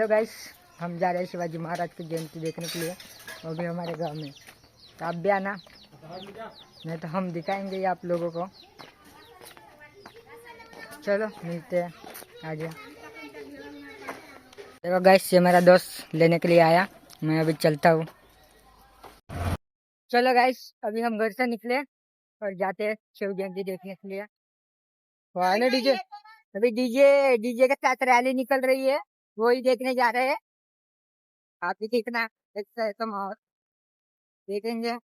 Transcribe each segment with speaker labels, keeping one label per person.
Speaker 1: Guys, हम जा रहे हैं शिवाजी महाराज की जयंती देखने के लिए, वो भी हमारे गांव में। तो आप भी आना, नहीं तो हम दिखाएंगे आप लोगों को। चलो मिलते हैं आगे। देखो गाइस, ये मेरा दोस्त लेने के लिए आया, मैं अभी चलता हूँ। चलो गाइस, अभी हम घर से निकले और जाते हैं शिव जयंती देखने के लिए। डीजे, अभी डीजे डीजे के साथ रैली निकल रही है, वो ही देखने जा रहे हैं। आप भी देखना, तो माहौल देखेंगे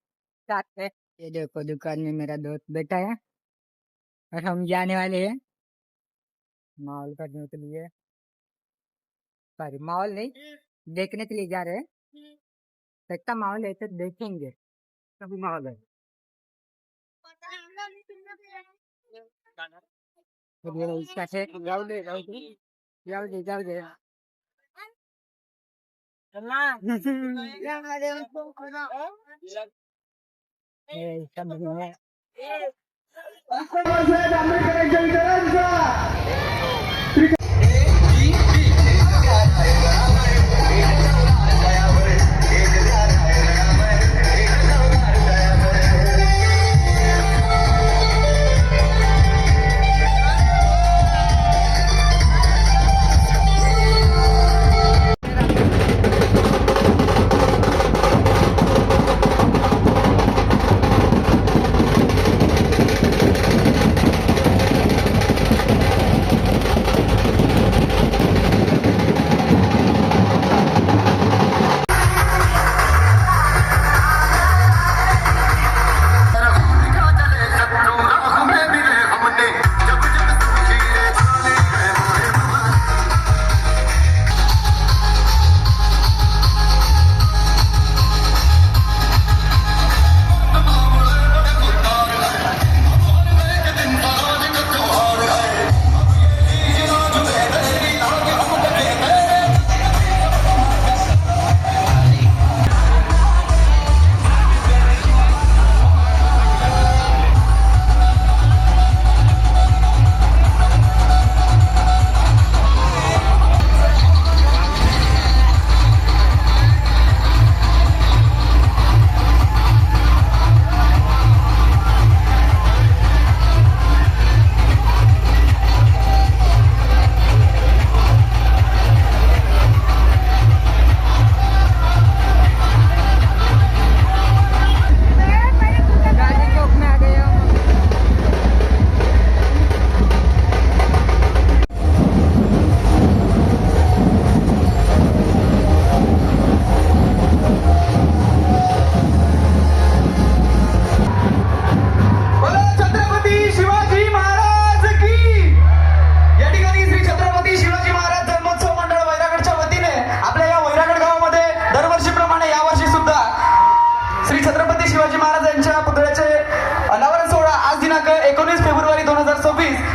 Speaker 1: साथ में। ये देखो, दुकान में मेरा दोस्त बैठा है और हम जाने वाले हैं माहौल करने के लिए। सॉरी, माहौल नहीं, देखने के लिए जा रहे हैं। सच्चा माहौल है तो देखेंगे, तभी माहौल है। इसका से जाओ दे जाओ दे जाओ दे जाओ दे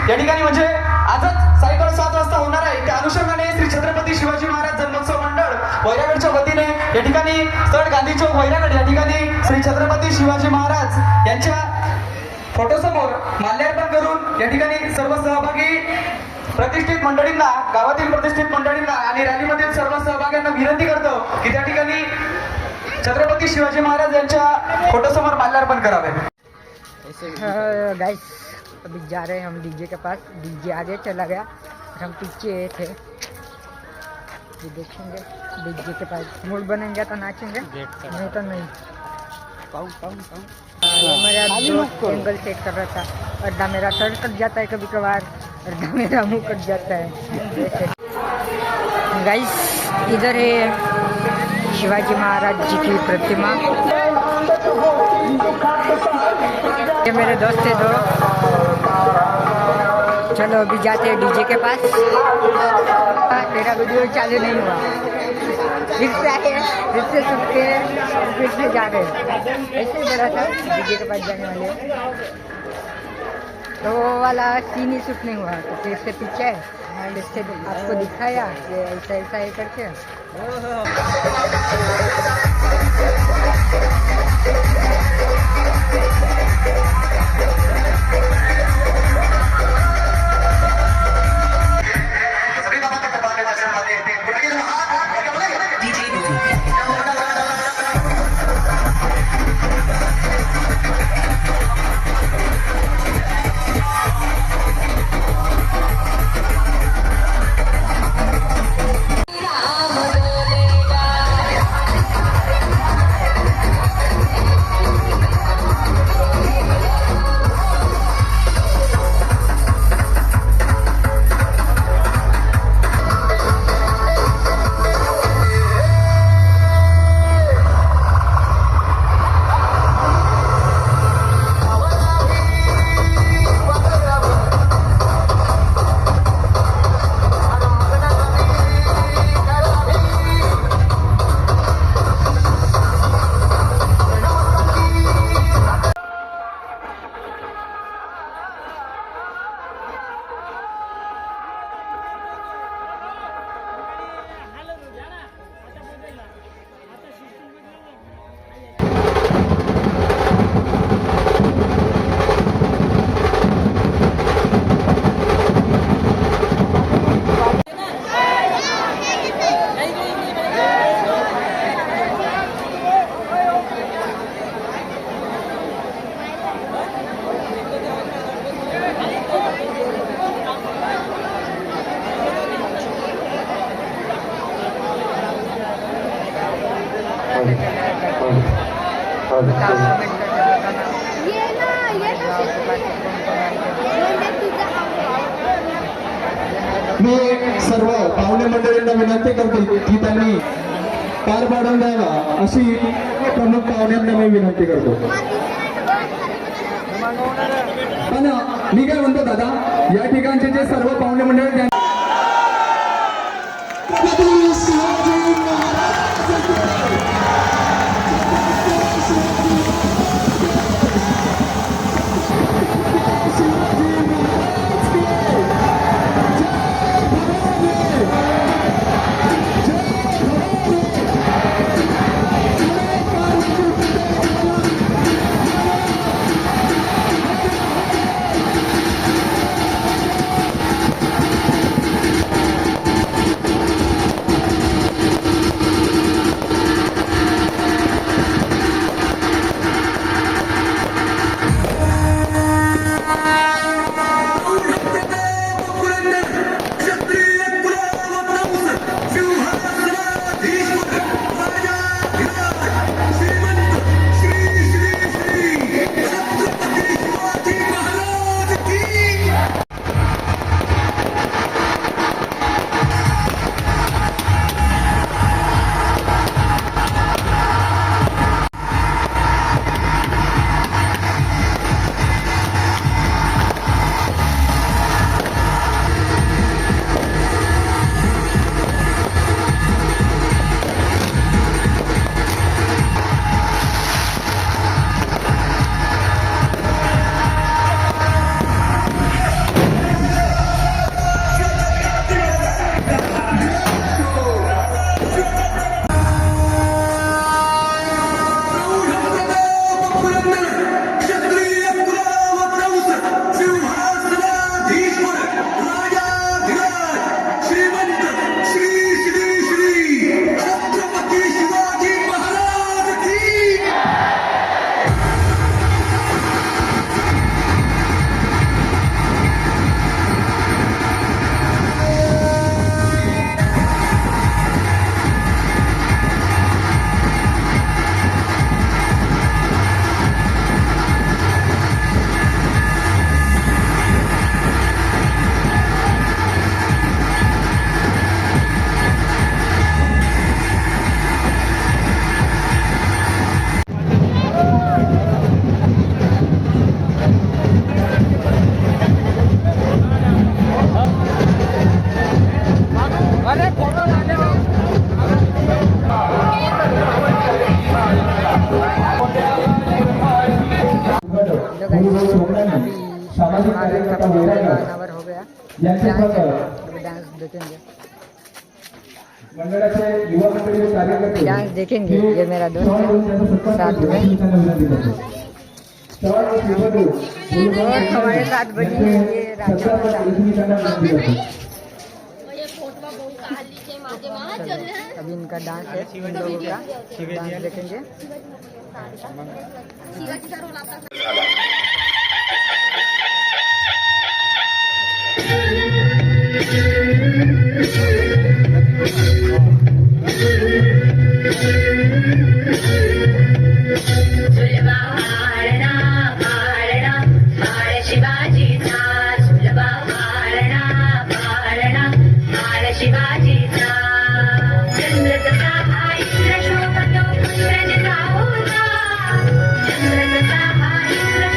Speaker 2: या ठिकाणी म्हणजे आजच सायंकाळी 7 वाजता होणार आहे. त्या अनुषंगाने श्री छत्रपती शिवाजी महाराज जन्मोत्सव मंडळ वैरागडच्या वतीने या ठिकाणी स्थळ गांधी चौक वैरागड या ठिकाणी श्री छत्रपती शिवाजी महाराज यांच्या फोटोसमोर माल्यार्पण करून या ठिकाणी सर्व सहभागी प्रतिष्ठित मंडळींना, गावातील प्रतिष्ठित मंडळींना आणि रॅलीमधील सर्व सहभाग्यांना विनंती करतो की त्या ठिकाणी छत्रपती शिवाजी महाराज यांच्या फोटोसमोर माल्यार्पण करावे.
Speaker 1: गाइस, अभी जा रहे हैं हम डीजे के पास। डीजे आगे चला गया, हम पीछे थे। ये देखेंगे डीजे के पास, मूड बनेंगे तो नाचेंगे, नहीं तो नहीं। मेरा दोस्त एंगल चेक कर रहा था, अड्डा मेरा सर कट जाता है कभी कभार, अड्डा मेरा मुंह कट जाता है। गाइस, इधर है शिवाजी महाराज जी की प्रतिमा। ये मेरे दोस्त थे दो। चलो अभी जाते हैं डीजे के पास। तेरा वीडियो चालू नहीं हुआ, फिर से आए, फिर से सुनते हैं, फिर से जा रहे हैं। ऐसे ही बड़ा था डीजे के पास जाने वाले, तो वो वाला सीन ही शूट नहीं हुआ, तो फिर से पीछे है, इससे आपको दिखाया कि ऐसा ऐसा है करके।
Speaker 2: सभी बाबा के दरबार में दर्शन वाले थे।
Speaker 3: धन्यवाद
Speaker 1: कमेंट करके बताना
Speaker 4: ये ना ये तो
Speaker 1: गाँव के पास कौन कौन आए थे।
Speaker 4: म्हणजे तुझा
Speaker 2: मी सर्व पाहुणे मंडळींना विनंती करतो की त्यांनी पार पाडून द्यावा अशी प्रमुख पाहुण्यांना मी विनंती करतो. पण मी काय म्हणतो दादा, या ठिकाणचे जे सर्व पाहुणे मंडळ ज्या- सामाजिक कार्यकर्ता
Speaker 1: अनावर हो गया
Speaker 2: यांचे प्रकार
Speaker 1: डांस देखेंगे
Speaker 2: मंडळाचे युवा मंडळी कार्यकर्ते
Speaker 1: डांस देखेंगे ये मेरा दोस्त है साथ में और हमारे साथ बनी है ये राजा अभी इनका डांस है इन लोगों का डांस देखेंगे
Speaker 5: शिवाजीचा चंद्र कसा हा इंद्र शोभतो चंद्र होता चंद्र कसा हा इंद्र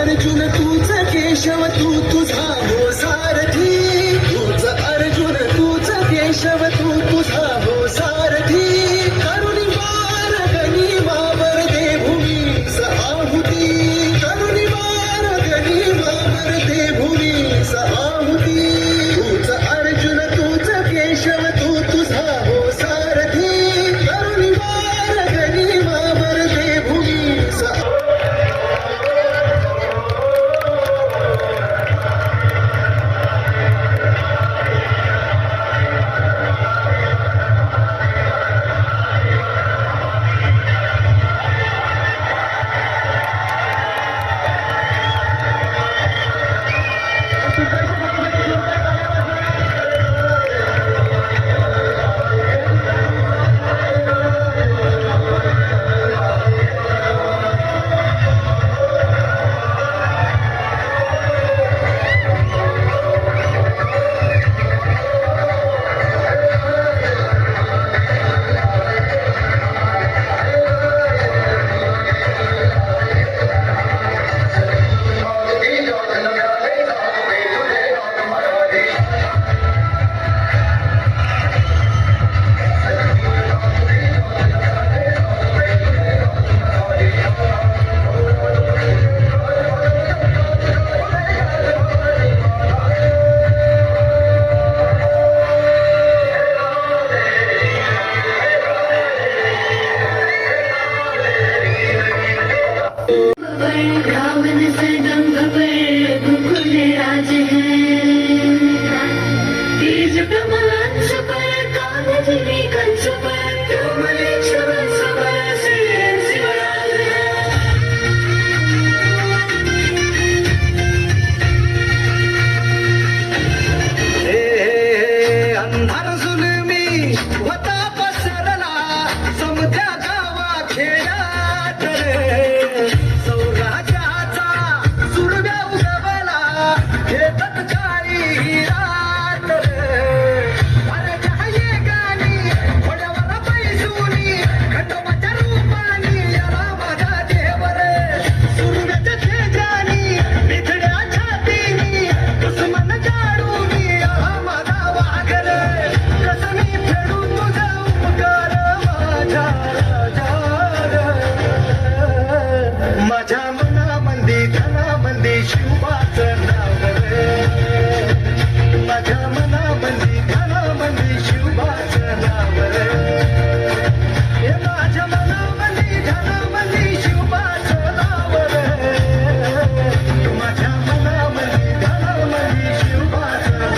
Speaker 3: अर्जुन तूच केशव तू तुझा हो सारथी तूच अर्जुन तूच केशव तू तुझा हो सारथी करुणी मार्गणी वावर दे भूमी सहाहुती करुणी मार्गणी वावर दे भूमी सहाहुती तूच अर्जुन तूच केशव तू तुझा हो सारथी करुणी मार्गणी वावर दे भूमी सहा
Speaker 5: रावण से दंभ पर गोकुल राज है तेज प्रमाण पर कागज में कंस पर तुमलेश वंश पर शिवराज है
Speaker 3: अंधार जुलमी होता पसरला समध्या गावा खेळात रे सौराज्याचा सुरव्या उगवला हे तत्काळी रात रे अरे जाये गाणी घोड्यावर पैसुनी खंडोबाच्या रूपानी याला माझा देव रे सुरव्याच्या तेजानी निधड्या छातीनी दुश्मन जाडूनी याला माझा वाघ रे कसमी फेडू तुझा उपकार माझ्या राजा रे माझ्या मनामंदी धनामंदी शिवाचं नाव रे माझ्या मनामंदी धनामंदी शिवाचं नाव रे हे माझ्या मनामंदी धनामंदी शिवाचं नाव रे माझ्या मनामंदी धनामंदी शिवाचं नाव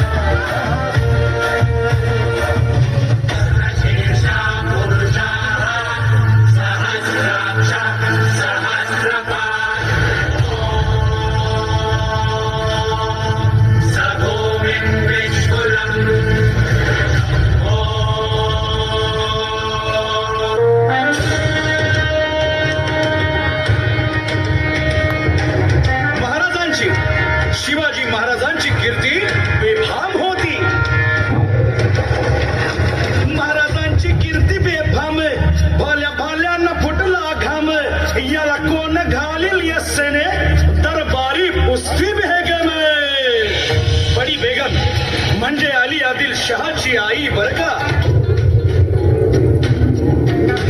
Speaker 6: महाराजांची शिवाजी महाराजांची कीर्ती बेफाम होती महाराजांची कीर्ती बेफाम भाल्या भाल्यांना फुटला घाम याला कोण घालील यस्सेने दरबारी पुस्ती बेगम बडी बेगम म्हणजे अली आदिल शहाची आई बर का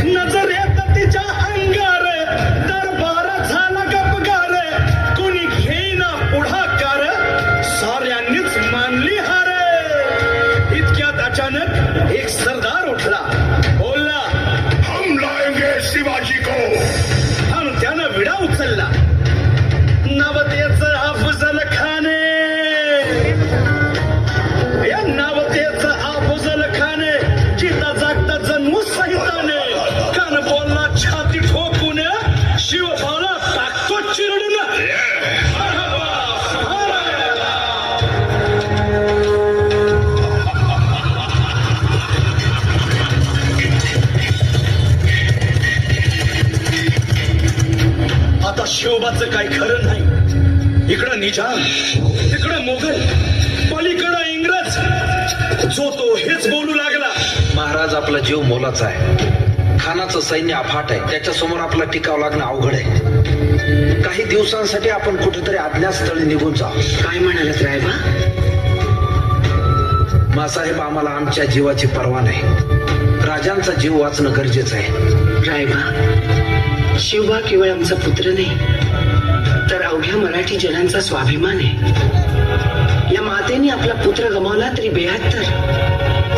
Speaker 6: नजरेत तिच्या अंगार दरबार झाला गपगार कोणी घेईना पुढाकार साऱ्यांनीच मानली हार इतक्यात अचानक एक सरदार उठला बोलला हम लाएंगे शिवाजी को आणि त्यानं विडा उचलला नवतेचं अफजल खाने या नवतेचं अफजल खाने जिता जागता जन्मू सहिताने कान बोलला छाती ठोकून शिवबाला टाकतो चिरडून आता शिवबाचं काही खरं नाही इकडं निजाम तिकडं मोगल पलीकडं इंग्रज जो तो हेच बोलू लागला
Speaker 7: महाराज आपला जीव मोलाचा आहे खानाचं सैन्य अफाट आहे, त्याच्यासमोर आपला टिकाव लागणं अवघड आहे. काही दिवसांसाठी आपण कुठेतरी अज्ञातस्थळी निघून जाऊ.
Speaker 3: काय म्हणालात रायबा?
Speaker 7: मासाहेब, आम्हाला आमच्या जीवाची पर्वा नाही. राजांचा जीव वाचणं गरजेचं आहे.
Speaker 3: रायबा, शिवबा केवळ आमचा पुत्र नाही तर अवघ्या मराठी जनांचा स्वाभिमान आहे. या मातेने आपला पुत्र गमावला तरी 72,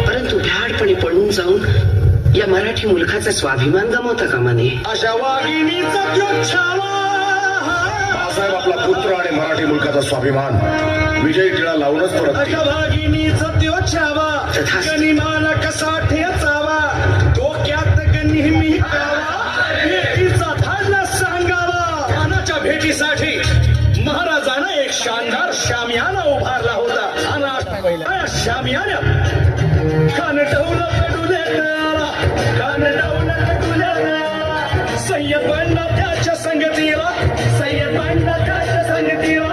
Speaker 3: परंतु भ्याडपणे पळून जाऊन या मराठी मुलखाचा स्वाभिमान गमावता कामा नये.
Speaker 6: अशा वाघिणीचा त्यो छावा.
Speaker 8: बाळासाहेब आपला पुत्र आणि मराठी मुलकाचा स्वाभिमान विजयी टिळा लावूनच परत
Speaker 6: अशा वाघिणीचा त्यो छावा.
Speaker 3: तथास्तु.
Speaker 6: गनिमान कसा ठेचावा, डोक्यात नेहमी कावा, भेटीचा धाडला सांगावा. खानाच्या भेटीसाठी महाराजांना एक शानदार शामियाना उभारला होता. आणि शामियान्यात खान डौलत डुलेला, खान डौलत डुलेला. सय्यद बंडा त्याच्या संगतीला, सय्यद बंडा त्याच्या संगतीला,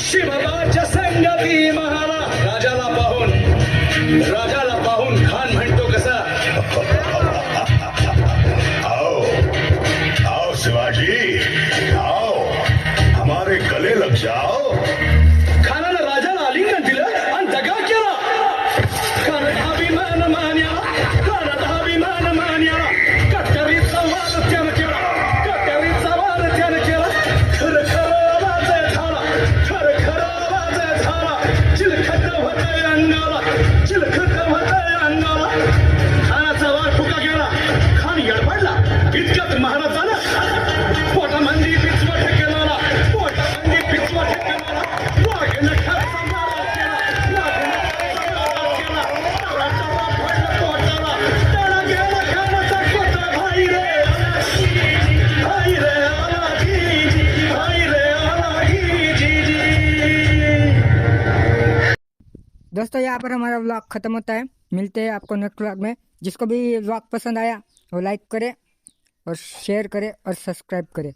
Speaker 6: शिवबाच्या संगती महाला. राजाला पाहून खान म्हणतो कसा,
Speaker 8: आओ आओ शिवाजी, आओ हमारे गले लग जाओ.
Speaker 6: खानानं राजाला आलिंगन दिलं आणि दगा केला. खानात अभिमान मान्याला, खानात अभिमान मान्याला. कट्यारीचा वाद त्यानं केला, कट्यारीचा वाद त्यानं केला. खरं खरं वाजय झाला, खरं खरं वाजय झाला. चिलखत होतंय अंगाला, चिलखत होतंय अंगाला. खानाचा वाद फुका गेला. खान यडपडला. इतक्यात महाराजानं पोटामंदी पिचवट केला, पोटामंदी पिचवट केला. वाघनं खाचा मारा केला, वाघनं खाचा मारा केला. तवा तवा पडलं पोटाला. त्याला गेला खानाचा कोटा. भाई रे भाई रे अलागी, भाई रे अलागी जी.
Speaker 1: दोस्तों यहाँ पर हमारा व्लॉग ख़त्म होता है. मिलते हैं आपको नेक्स्ट व्लॉग में. जिसको भी व्लॉग पसंद आया वो लाइक करे और शेयर करे और सब्सक्राइब करे.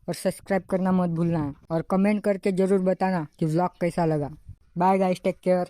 Speaker 1: और सब्सक्राइब करना मत भूलना है. और कमेंट करके ज़रूर बताना कि व्लॉग कैसा लगा. Bye guys, take care.